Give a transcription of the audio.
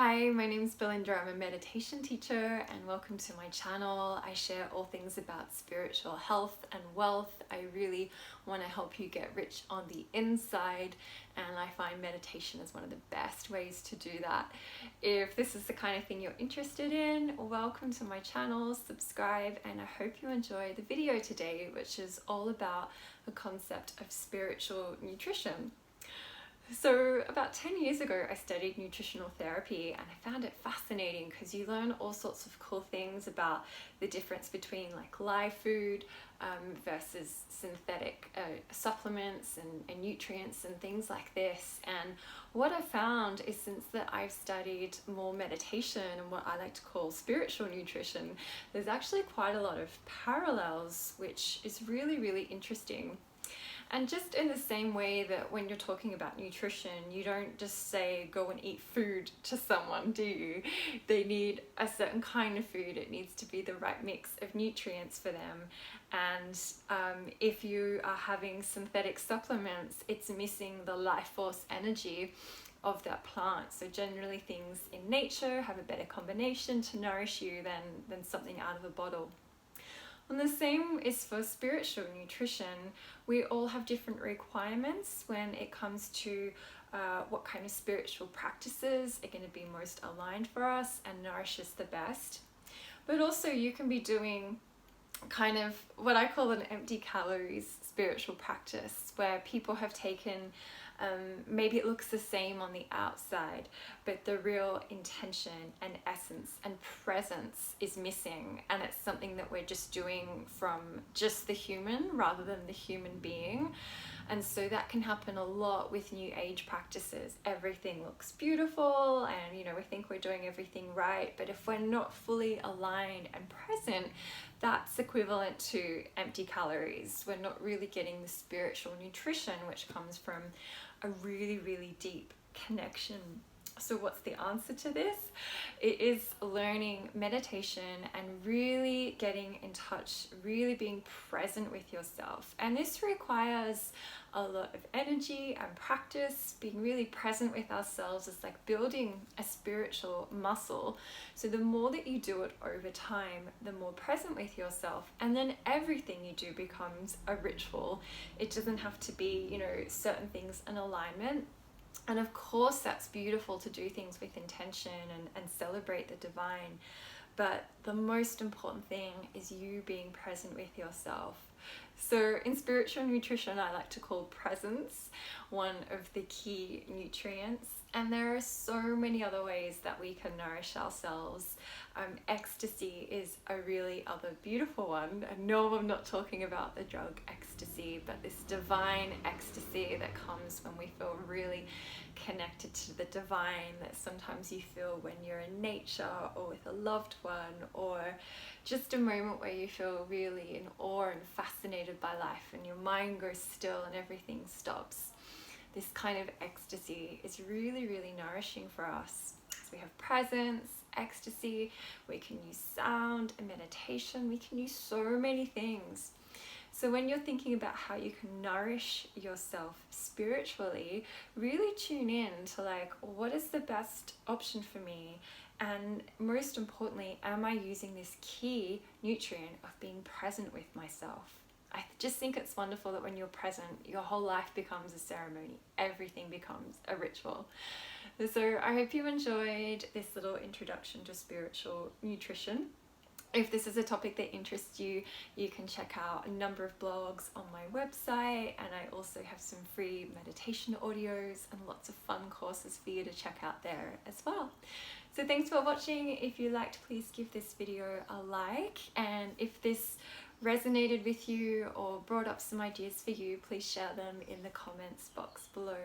Hi, my name is Belinda. I'm a meditation teacher and welcome to my channel. I share all things about spiritual health and wealth. I really want to help you get rich on the inside, and I find meditation is one of the best ways to do that. If this is the kind of thing you're interested in, welcome to my channel, subscribe, and I hope you enjoy the video today, which is all about the concept of spiritual nutrition. So about 10 years ago, I studied nutritional therapy and I found it fascinating because you learn all sorts of cool things about the difference between like live food versus synthetic supplements and nutrients and things like this. And what I found is, since that I've studied more meditation and what I like to call spiritual nutrition, there's actually quite a lot of parallels, which is really, really interesting. And just in the same way that when you're talking about nutrition, you don't just say go and eat food to someone, do you? They need a certain kind of food. It needs to be the right mix of nutrients for them. And if you are having synthetic supplements, it's missing the life force energy of that plant. So generally things in nature have a better combination to nourish you than something out of a bottle. And the same is for spiritual nutrition. We all have different requirements when it comes to what kind of spiritual practices are going to be most aligned for us and nourish us the best. But also you can be doing kind of what I call an empty calories spiritual practice, where people have taken maybe it looks the same on the outside, but the real intention and essence and presence is missing, and it's something that we're just doing from just the human rather than the human being. And so that can happen a lot with new age practices. Everything looks beautiful and we think we're doing everything right, but if we're not fully aligned and present, that's equivalent to empty calories. We're not really getting the spiritual nutrition, which comes from a really, really deep connection. So what's the answer to this? It is learning meditation and really getting in touch, really being present with yourself. And this requires a lot of energy and practice. Being really present with ourselves is like building a spiritual muscle. So the more that you do it over time, the more present with yourself, and then everything you do becomes a ritual. It doesn't have to be, certain things in alignment. And of course, that's beautiful to do things with intention and celebrate the divine. But the most important thing is you being present with yourself. So in spiritual nutrition, I like to call presence one of the key nutrients. And there are so many other ways that we can nourish ourselves. Ecstasy is a really other beautiful one. And no, I'm not talking about the drug ecstasy, but this divine ecstasy that comes when we feel really connected to the divine, that sometimes you feel when you're in nature or with a loved one, or just a moment where you feel really in awe and fascinated by life and your mind goes still and everything stops. This kind of ecstasy is really, really nourishing for us. So we have presence, ecstasy, we can use sound and meditation, we can use so many things. So when you're thinking about how you can nourish yourself spiritually, really tune in to what is the best option for me? And most importantly, am I using this key nutrient of being present with myself? I just think it's wonderful that when you're present, your whole life becomes a ceremony. Everything becomes a ritual. So I hope you enjoyed this little introduction to spiritual nutrition. If this is a topic that interests you, you can check out a number of blogs on my website, and I also have some free meditation audios and lots of fun courses for you to check out there as well. So thanks for watching. If you liked, please give this video a like, and if this resonated with you or brought up some ideas for you, please share them in the comments box below.